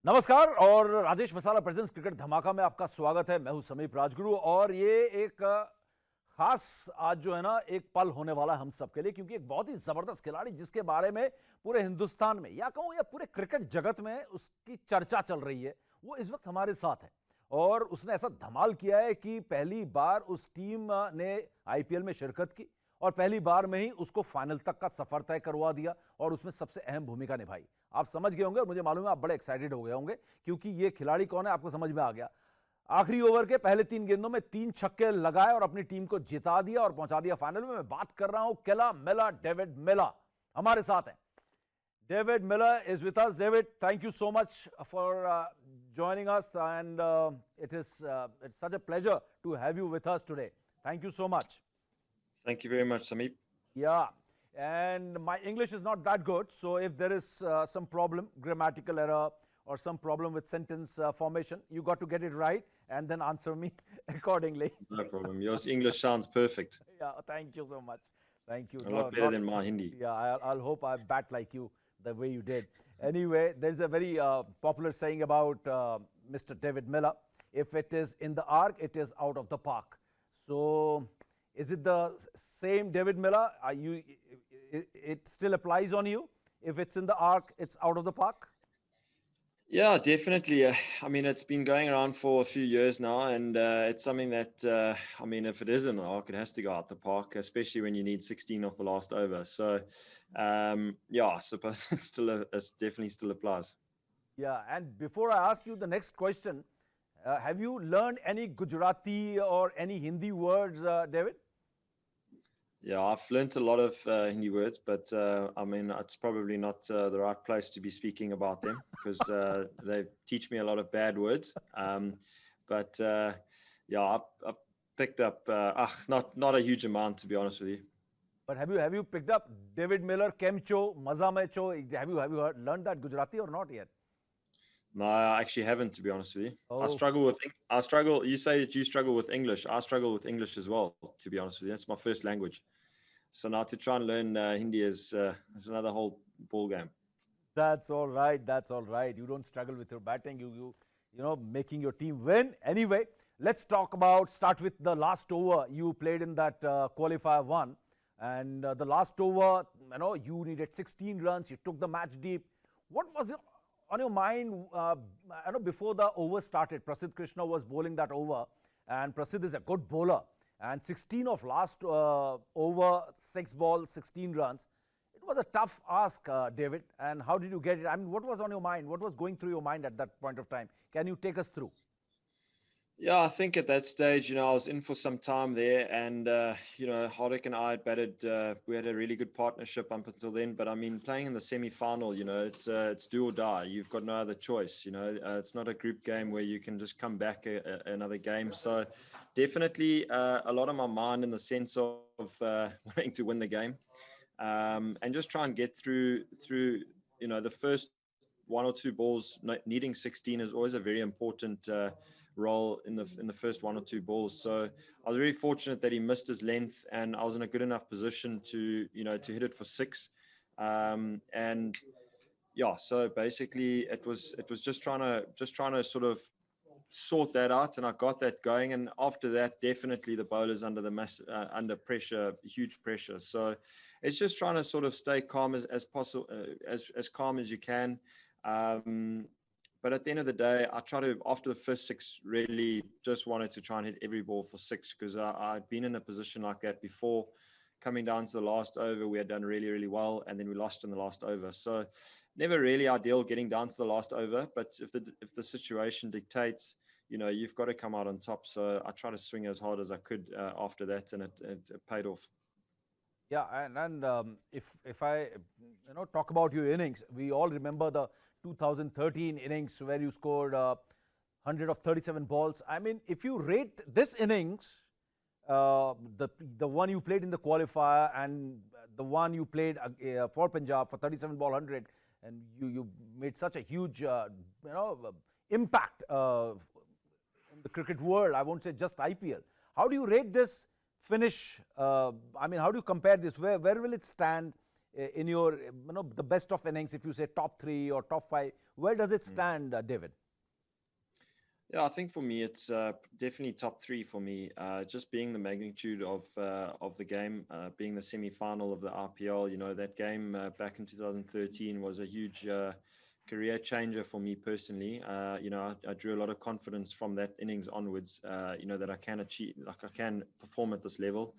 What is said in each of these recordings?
नमस्कार और राजेश मसाला presents cricket धमाका में आपका स्वागत है। मैं हूं समीप राजगुरु और ये एक खास आज जो है ना एक पल होने वाला है हम सबके लिए, क्योंकि एक बहुत ही जबरदस्त खिलाड़ी जिसके बारे में पूरे हिंदुस्तान में या कहूं या पूरे क्रिकेट जगत में उसकी चर्चा चल रही है, वो इस वक्त हमारे साथ है। और उसने ऐसा धमाल किया है कि पहली बार उस टीम ने आईपीएल में शिरकत की और पहली बार में ही उसको फाइनल तक का सफर तय करवा दिया और उसमें सबसे अहम भूमिका निभाई। आप समझ गए होंगे और मुझे मालूम है आप बड़े एक्साइटेड हो गए होंगे, क्योंकि ये खिलाड़ी कौन है आपको समझ में आ गया। आखिरी ओवर के पहले 3 गेंदों में 3 छक्के लगाए और अपनी टीम को जिता दिया और पहुंचा दिया फाइनल में। मैं बात कर रहा हूं केला मेला, डेविड मिलर हमारे साथ हैं। David Miller is with us. David, thank you so much for joining us, and it's such a pleasure to have you with us today. Thank you so much. Thank you very much, Samip. Yeah, and my English is not that good, so if there is some problem, grammatical error or some problem with sentence formation, you got to get it right and then answer me accordingly. No problem. Your English sounds perfect. Yeah, thank you so much. Thank you. A lot better than my Hindi. Yeah, I'll hope I bat like you the way you did. Anyway, there's a very popular saying about Mr. David Miller. If it is in the arc, it is out of the park. So, is it the same David Miller? It still applies on you? If it's in the arc, it's out of the park? Yeah, definitely. I mean, it's been going around for a few years now, and it's something that, I mean, if it is in the arc, it has to go out the park, especially when you need 16 off the last over. So, yeah, I suppose it definitely still applies. Yeah, and before I ask you the next question, have you learned any Gujarati or any Hindi words, David? Yeah, I've learnt a lot of Hindi words, but I mean, it's probably not the right place to be speaking about them because they teach me a lot of bad words. But yeah, I've picked up not a huge amount, to be honest with you. But have you picked up David Miller, Kemcho, Maza Mein Cho? Have you learned that Gujarati or not yet? No, I actually haven't, to be honest with you. Oh. I struggle. You say that you struggle with English. I struggle with English as well, to be honest with you. That's my first language. So now to try and learn Hindi is another whole ball game. That's all right. That's all right. You don't struggle with your batting. You know, making your team win. Anyway, let's start with the last over you played in that qualifier 1. And the last over, you know, you needed 16 runs. You took the match deep. What was on your mind, you know, before the over started? Prasidh Krishna was bowling that over, and Prasidh is a good bowler. And 16 of last over, 6 balls, 16 runs. It was a tough ask, David. And how did you get it? I mean, what was on your mind? What was going through your mind at that point of time? Can you take us through? Yeah, I think at that stage, you know, I was in for some time there, and you know, Hardik and I had batted. We had a really good partnership up until then. But I mean, playing in the semi-final, you know, it's do or die. You've got no other choice. You know, it's not a group game where you can just come back another game. So, definitely a lot on my mind in the sense of wanting to win the game, and just try and get through. You know, the first 1 or 2 balls, needing 16 is always a very important role in the first 1 or 2 balls. So I was very fortunate that he missed his length, and I was in a good enough position to, you know, to hit it for 6. And yeah, so basically it was just trying to sort of sort that out, and I got that going. And after that, definitely the bowlers under pressure, huge pressure. So it's just trying to sort of stay calm as possible, as calm as you can. But at the end of the day, I try to, after the first 6, really just wanted to try and hit every ball for 6, because I'd been in a position like that before. Coming down to the last over, we had done really, really well, and then we lost in the last over. So never really ideal getting down to the last over, but if the situation dictates, you know, you've got to come out on top. So I tried to swing as hard as I could after that, and it paid off. Yeah, and if I talk about your innings, we all remember the 2013 innings where you scored 100 of 37 balls. I mean, if you rate this innings, the one you played in the qualifier and the one you played for Punjab for 37 ball 100, and you made such a huge impact in the cricket world. I won't say just IPL. How do you rate this finish? I mean, how do you compare this? Where will it stand in your, the best of innings, if you say top 3 or top 5, where does it stand, David? Yeah, I think for me, it's definitely top 3 for me. Just being the magnitude of the game, being the semi-final of the RPL. That game back in 2013 was a huge career changer for me personally. I drew a lot of confidence from that innings onwards. That I can achieve, like I can perform at this level.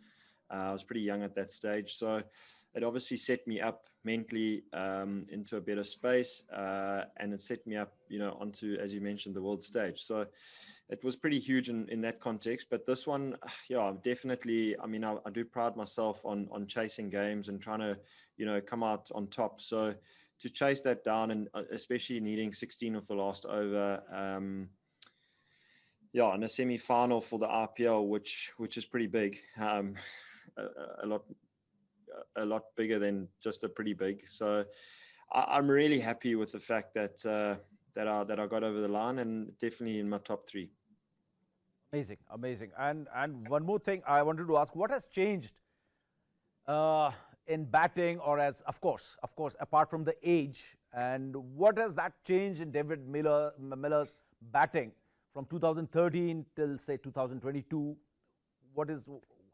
I was pretty young at that stage, so it obviously set me up mentally into a better space, and it set me up, onto, as you mentioned, the world stage. So it was pretty huge in that context. But this one, yeah, definitely. I mean, I do pride myself on chasing games and trying to, come out on top. So to chase that down, and especially needing 16 of the last over. Yeah, in a semi-final for the RPL, which is pretty big. A lot bigger than just a pretty big. So I'm really happy with the fact that that I got over the line, and definitely in my top 3. Amazing, amazing. And one more thing I wanted to ask: what has changed in batting, or as of course, apart from the age, and what has that changed in David Miller's batting from 2013 till say 2022?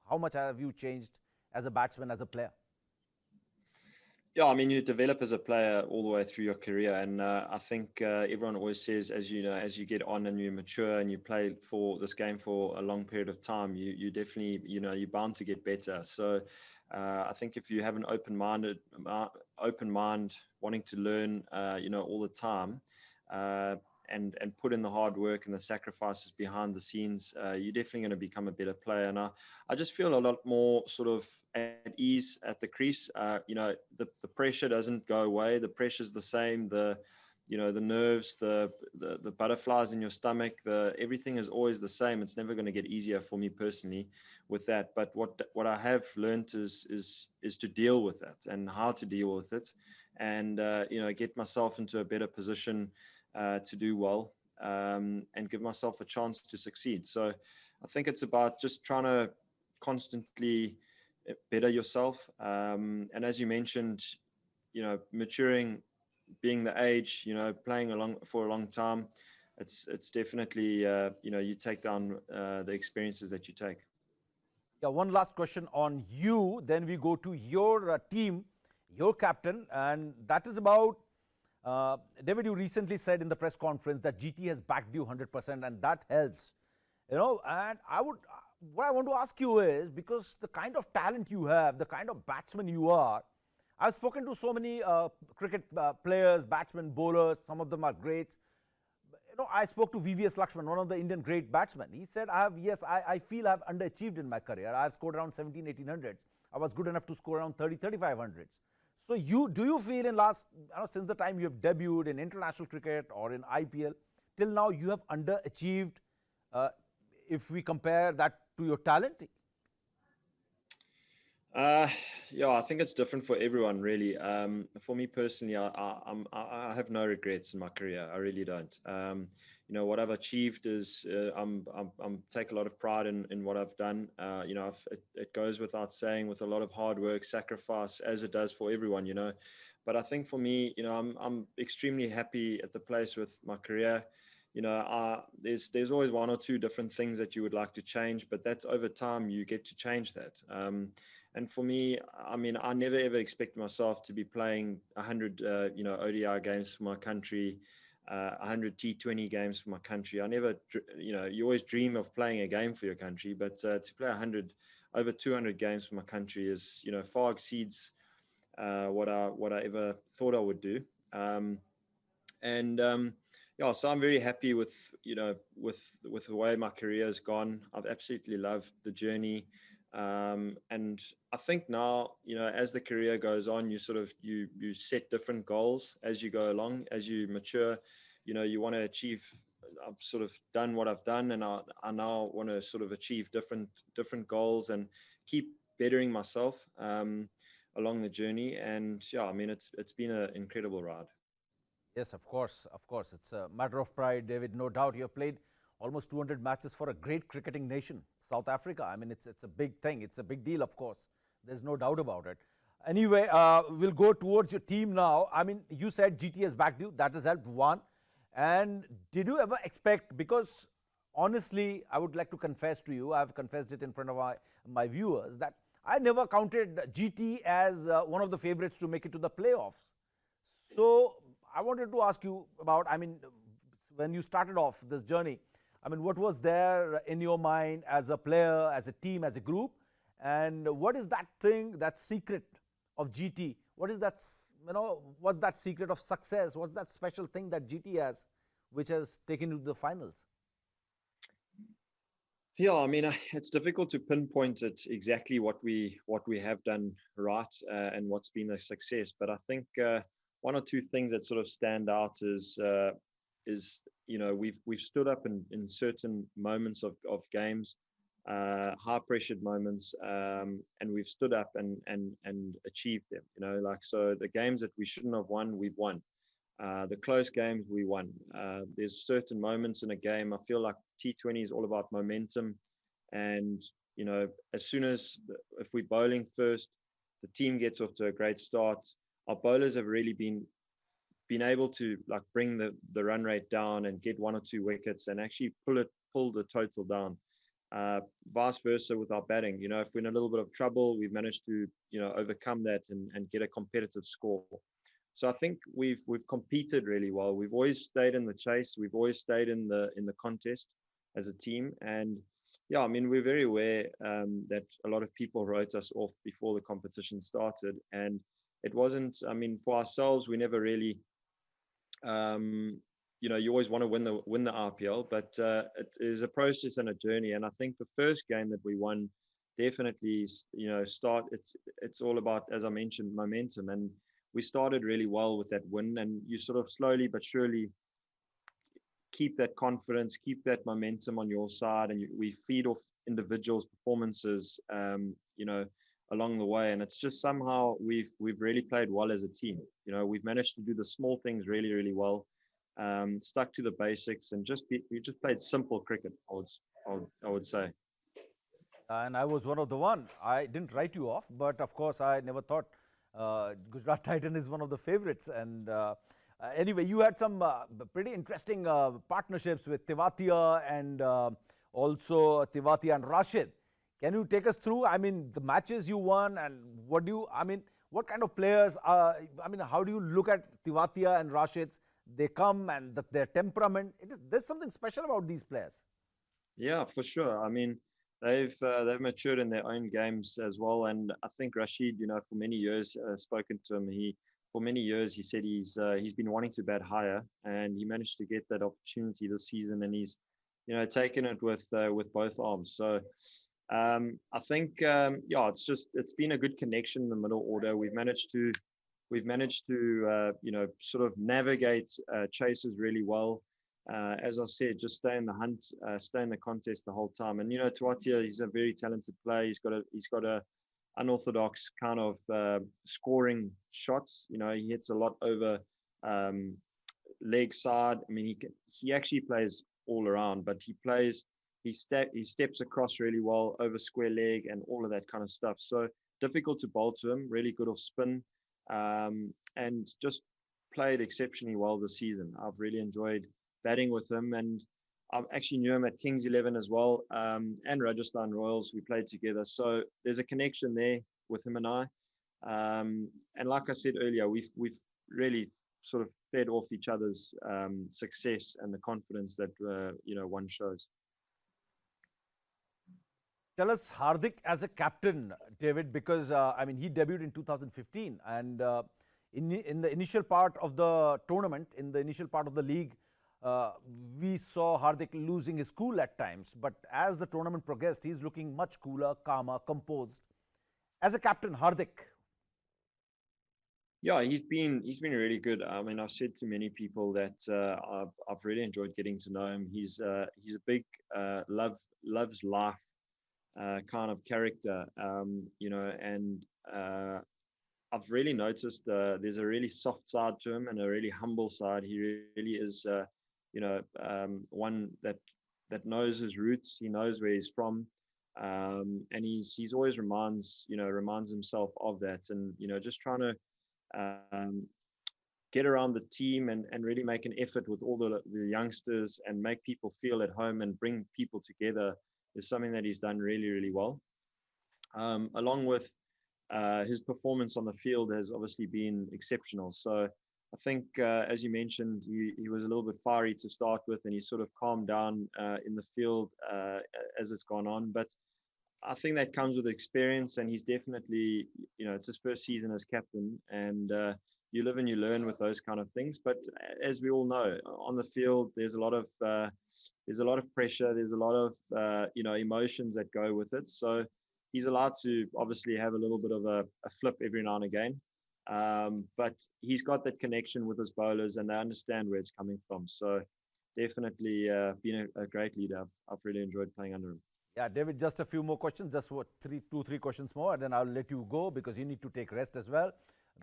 How much have you changed as a batsman, as a player? Yeah, I mean, you develop as a player all the way through your career, and I think everyone always says, as you get on and you mature and you play for this game for a long period of time, you definitely, you're bound to get better. So I think if you have an open mind, wanting to learn, all the time, and put in the hard work and the sacrifices behind the scenes, you're definitely going to become a better player. And I just feel a lot more sort of at ease at the crease. The pressure doesn't go away. The pressure's the same. The nerves, the butterflies in your stomach, everything is always the same. It's never going to get easier for me personally with that. But what I have learned is to deal with that, and how to deal with it, and get myself into a better position to do well, and give myself a chance to succeed. So I think it's about just trying to constantly better yourself. And as you mentioned, maturing, being the age, playing for a long time, it's definitely, you take down the experiences that you take. Yeah, one last question on you, then we go to your team, your captain, and that is about David. You recently said in the press conference that GT has backed you 100%, and that helps. And what I want to ask you is, because the kind of talent you have, the kind of batsman you are, I've spoken to so many cricket players, batsmen, bowlers. Some of them are greats. I spoke to VVS Lakshman, one of the Indian great batsmen. He said, I feel I've underachieved in my career. I've scored around 17, 1800s. I was good enough to score around 30, 3500s. So do you feel in since the time you have debuted in international cricket or in IPL, till now you have underachieved, if we compare that to your talent? Yeah, I think it's different for everyone, really. For me personally, I have no regrets in my career. I really don't. What I've achieved is I'm take a lot of pride in what I've done. It goes without saying, with a lot of hard work, sacrifice, as it does for everyone. But I think for me, I'm extremely happy at the place with my career. There's always one or two different things that you would like to change, but that's over time you get to change that. And for me, I mean, I never ever expected myself to be playing 100, ODI games for my country, 100 T20 games for my country. I never, you always dream of playing a game for your country, but to play over 200 games for my country is, far exceeds what I ever thought I would do. Yeah, so I'm very happy with the way my career has gone. I've absolutely loved the journey. And I think now, as the career goes on, you set different goals as you go along, as you mature. You want to achieve. I've sort of done what I've done, and I now want to sort of achieve different goals and keep bettering myself along the journey. And yeah, I mean, it's been an incredible ride. Yes, of course, of course. It's a matter of pride, David. No doubt you have played almost 200 matches for a great cricketing nation, South Africa. I mean, it's a big thing. It's a big deal, of course. There's no doubt about it. Anyway, we'll go towards your team now. I mean, you said GT has backed you. That has helped one. And did you ever expect, because honestly, I would like to confess to you, I've confessed it in front of my viewers, that I never counted GT as one of the favorites to make it to the playoffs. So I wanted to ask you about, I mean, when you started off this journey, I mean, what was there in your mind as a player, as a team, as a group? And what is that thing, that secret of GT? What is that, what's that secret of success? What's that special thing that GT has, which has taken you to the finals? Yeah, I mean, it's difficult to pinpoint it exactly what we have done right and what's been a success. But I think one or two things that sort of stand out is we've stood up in certain moments of games, high pressured moments, and we've stood up and achieved them. Like, so the games that we shouldn't have won, we've won. The close games we won. There's certain moments in a game. I feel like T20 is all about momentum, and as soon as if we're bowling first, the team gets off to a great start. Our bowlers have really been able to like bring the run rate down and get one or two wickets and actually pull the total down. Vice versa with our batting. If we're in a little bit of trouble, we've managed to overcome that and get a competitive score. So I think we've competed really well. We've always stayed in the chase. We've always stayed in the contest as a team. And yeah, I mean, we're very aware that a lot of people wrote us off before the competition started, and it wasn't. I mean, for ourselves, we never really. You always want to win the RPL, but it is a process and a journey. And I think the first game that we won definitely, it's all about, as I mentioned, momentum. And we started really well with that win, and you sort of slowly but surely keep that confidence, keep that momentum on your side, and we feed off individuals' performances, along the way. And it's just somehow we've really played well as a team. We've managed to do the small things really, really well, stuck to the basics, and we just played simple cricket. I would say. And I was one of the one. I didn't write you off, but of course, I never thought Gujarat Titan is one of the favorites. And anyway, you had some pretty interesting partnerships with Tewatia and also Tewatia and Rashid. Can you take us through, I mean, the matches you won, and what kind of players, how do you look at Tewatia and Rashid's? They come and their temperament, there's something special about these players. Yeah, for sure. I mean, they've matured in their own games as well. And I think Rashid, for many years, spoken to him, for many years he said he's been wanting to bat higher, and he managed to get that opportunity this season, and he's taken it with both arms. So I think it's been a good connection in the middle order. We've managed to sort of navigate chasers really well. As I said, just stay in the hunt, stay in the contest the whole time. And Tewatia, he's a very talented player. He's got a unorthodox kind of scoring shots. He hits a lot over leg side. I mean, he actually plays all around, but he steps across really well over square leg and all of that kind of stuff. So difficult to bowl to him. Really good off spin, and just played exceptionally well this season. I've really enjoyed batting with him, and I actually knew him at Kings 11 as well, and Rajasthan Royals. We played together, so there's a connection there with him and I. And like I said earlier, we've really sort of fed off each other's success and the confidence that one shows. Tell us Hardik as a captain, David, because he debuted in 2015, and in the initial part of the tournament, in the initial part of the league, we saw Hardik losing his cool at times. But as the tournament progressed, he's looking much cooler, calmer, composed. As a captain, Hardik. Yeah, he's been really good. I mean, I've said to many people that I've really enjoyed getting to know him. He's a big loves life kind of character, and I've really noticed there's a really soft side to him and a really humble side. He really is, one that knows his roots. He knows where he's from. And he's always reminds himself of that, and just trying to um, get around the team and really make an effort with all the youngsters and make people feel at home and bring people together is something that he's done really, really well. Along with his performance on the field has obviously been exceptional. So I think, as you mentioned, he was a little bit fiery to start with, and he sort of calmed down in the field as it's gone on. But I think that comes with experience, and he's definitely, it's his first season as captain, and you live and you learn with those kind of things. But as we all know, on the field, there's a lot of pressure, there's a lot of emotions that go with it. So he's allowed to obviously have a little bit of a flip every now and again. But he's got that connection with his bowlers, and they understand where it's coming from. So definitely been a great leader. I've really enjoyed playing under him. Yeah, David, just a few more questions, just what, two, three questions more, and then I'll let you go because you need to take rest as well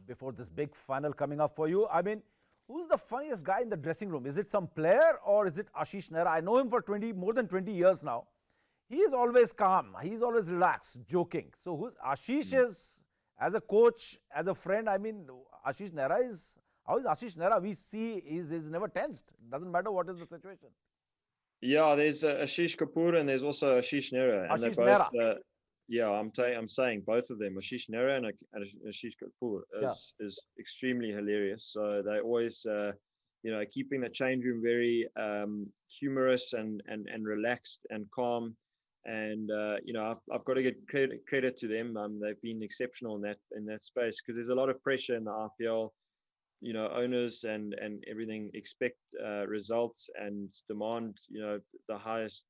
before this big final coming up for you. I mean, who's the funniest guy in the dressing room? Is it some player or is it Ashish Nehra? I know him for more than 20 years now. He is always calm. He's always relaxed, joking. So who's Ashish is as a coach, as a friend? I mean, Ashish Nehra is, how is Ashish Nehra? We see he's never tensed. Doesn't matter what is the situation. Yeah, there's Ashish Kapoor and there's also Ashish Nehra, and Ashish they're Nehra. both. Yeah, I'm saying both of them, Ashish Nehra and Ashish Kapoor, Yeah. is extremely hilarious. So they always, keeping the change room very humorous and relaxed and calm. And I've got to get credit to them. They've been exceptional in that space, because there's a lot of pressure in the RPL. Owners and everything expect results and demand the highest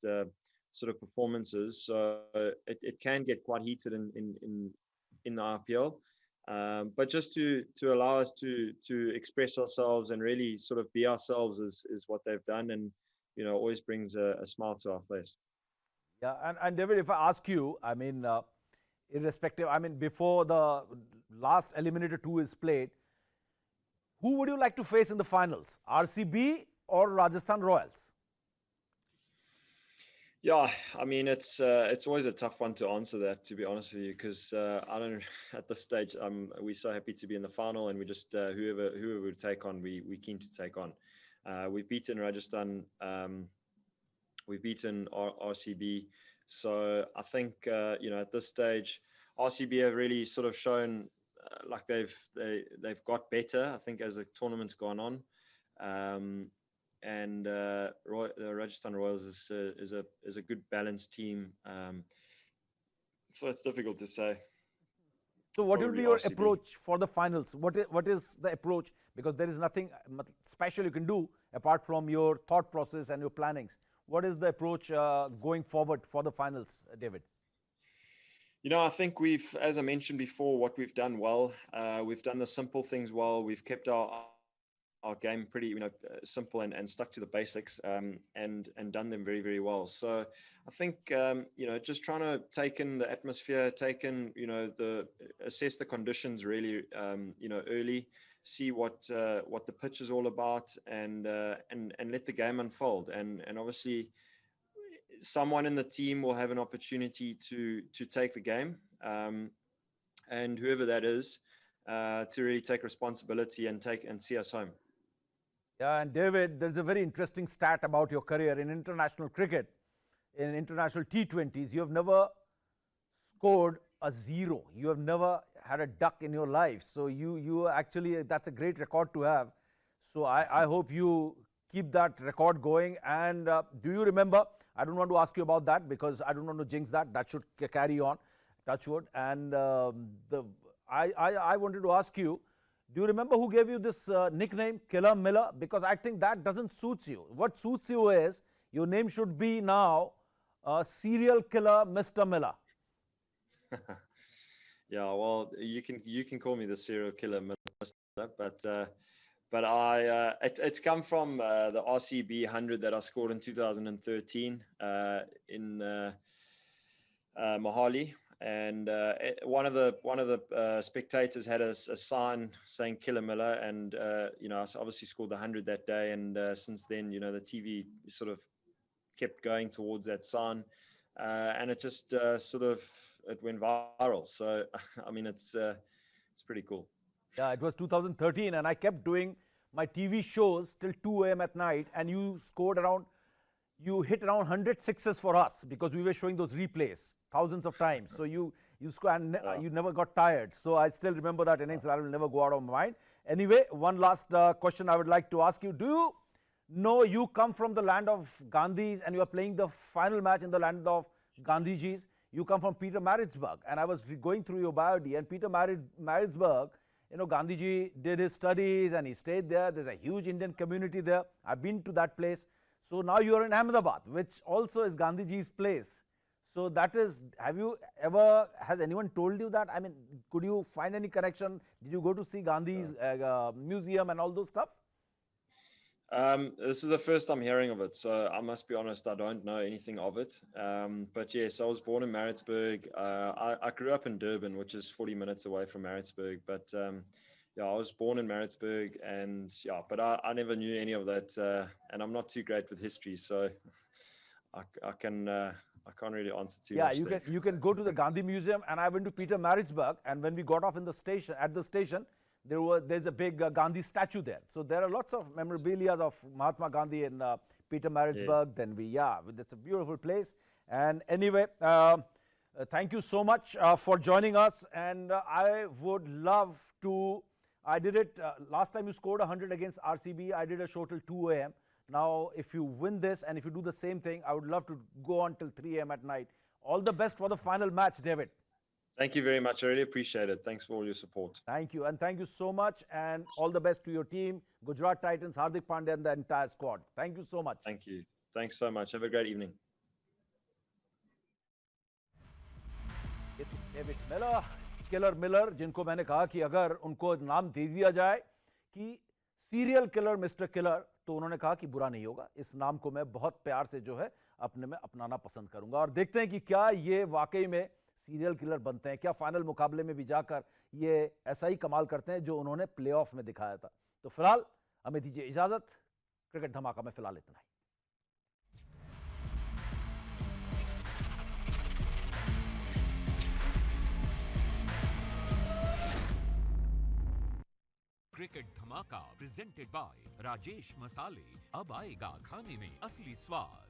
sort of performances. So it can get quite heated in the RPL. But just to allow us to express ourselves and really sort of be ourselves is what they've done, and always brings a smile to our face. Yeah, and David, if I ask you, I mean, irrespective, I mean, before the last eliminator 2 is played, who would you like to face in the finals, RCB or Rajasthan Royals? Yeah, I mean, it's always a tough one to answer that, to be honest with you, because I don't at this stage we're so happy to be in the final, and we just whoever we take on, we keen to take on. We've beaten Rajasthan, we've beaten RCB, so I think at this stage RCB have really sort of shown like they've got better, I think, as the tournament's gone on. And the Rajasthan Royals is a good balanced team. So it's difficult to say. So what will Probably be your RCB. approach for the finals? What is the approach? Because there is nothing special you can do apart from your thought process and your plannings. What is the approach going forward for the finals, David? I think as I mentioned before, what we've done well, we've done the simple things well. We've kept our game pretty, simple and stuck to the basics, and done them very, very well. So I think, just trying to take in the atmosphere, assess the conditions really, early, see what the pitch is all about, and let the game unfold. And obviously, someone in the team will have an opportunity to take the game, and whoever that is, to really take responsibility and see us home. Yeah, and David, there's a very interesting stat about your career in international cricket, in international T20s. You have never scored a zero. You have never had a duck in your life. So you actually, that's a great record to have. So I hope you keep that record going. And do you remember, I don't want to ask you about that because I don't want to jinx that. That should carry on, touch wood. And I wanted to ask you, do you remember who gave you this nickname, Killer Miller? Because I think that doesn't suit you. What suits you is your name should be now Serial Killer Mr. Miller. Yeah, well, you can call me the serial killer, but it's come from the RCB 100 that I scored in 2013 in Mohali. And one of the spectators had a sign saying Killer Miller, and I obviously scored the 100 that day. And since then, the TV sort of kept going towards that sign. and it just sort of it went viral. So I mean, it's pretty cool. Yeah, it was 2013, and I kept doing my TV shows till 2 a.m. at night, and you hit around 100 sixes for us because we were showing those replays thousands of times. So you score, and you never got tired. So I still remember that innings. That will never go out of my mind. Anyway, one last question I would like to ask you: do you know you come from the land of Gandhis, and you are playing the final match in the land of Gandhijis? You come from Peter Maritzburg, and I was going through your biography, and Peter Maritzburg, you know, Gandhiji did his studies and he stayed there. There's a huge Indian community there. I've been to that place. So now you are in Ahmedabad, which also is Gandhiji's place. So that is, has anyone told you that? I mean, could you find any connection? Did you go to see Gandhi's museum and all those stuff? This is the first I'm hearing of it, so I must be honest, I don't know anything of it. But yes, I was born in Maritzburg. I grew up in Durban, which is 40 minutes away from Maritzburg. But yeah, I was born in Maritzburg, and yeah, but I never knew any of that, and I'm not too great with history, so I can't really answer too much. Yeah, you can go to the Gandhi Museum, and I went to Peter Maritzburg, and when we got off in the station there's a big Gandhi statue there. So there are lots of memorabilia of Mahatma Gandhi in Peter Maritzburg. Yes. Then it's a beautiful place. And anyway, thank you so much for joining us. And I would love to, I did it, last time you scored 100 against RCB, I did a show till 2 a.m. Now, if you win this and if you do the same thing, I would love to go on till 3 a.m. at night. All the best for the final match, David. Thank you very much. I really appreciate it. Thanks for all your support. Thank you. And thank you so much. And all the best to your team, Gujarat Titans, Hardik Pandya, and the entire squad. Thank you so much. Thank you. Thanks so much. Have a great evening. David Miller, killer Miller, जिनको मैंने कहा कि अगर उनको नाम दे दिया जाए कि सीरियल किलर मिस्टर किलर, तो उन्होंने कहा कि बुरा नहीं होगा, इस नाम को मैं बहुत प्यार से जो है अपने में अपनाना पसंद करूंगा। और देखते हैं कि क्या ये वाकई में सीरियल किलर बनते हैं, क्या फाइनल मुकाबले में भी जाकर ये ऐसा ही कमाल करते हैं जो उन्होंने प्लेऑफ में दिखाया था। तो फिलहाल हमें दीजिए इजाजत, क्रिकेट धमाका में फिलहाल इतना ही। क्रिकेट धमाका प्रेजेंटेड बाय राजेश मसाले, अब आएगा खाने में असली स्वाद।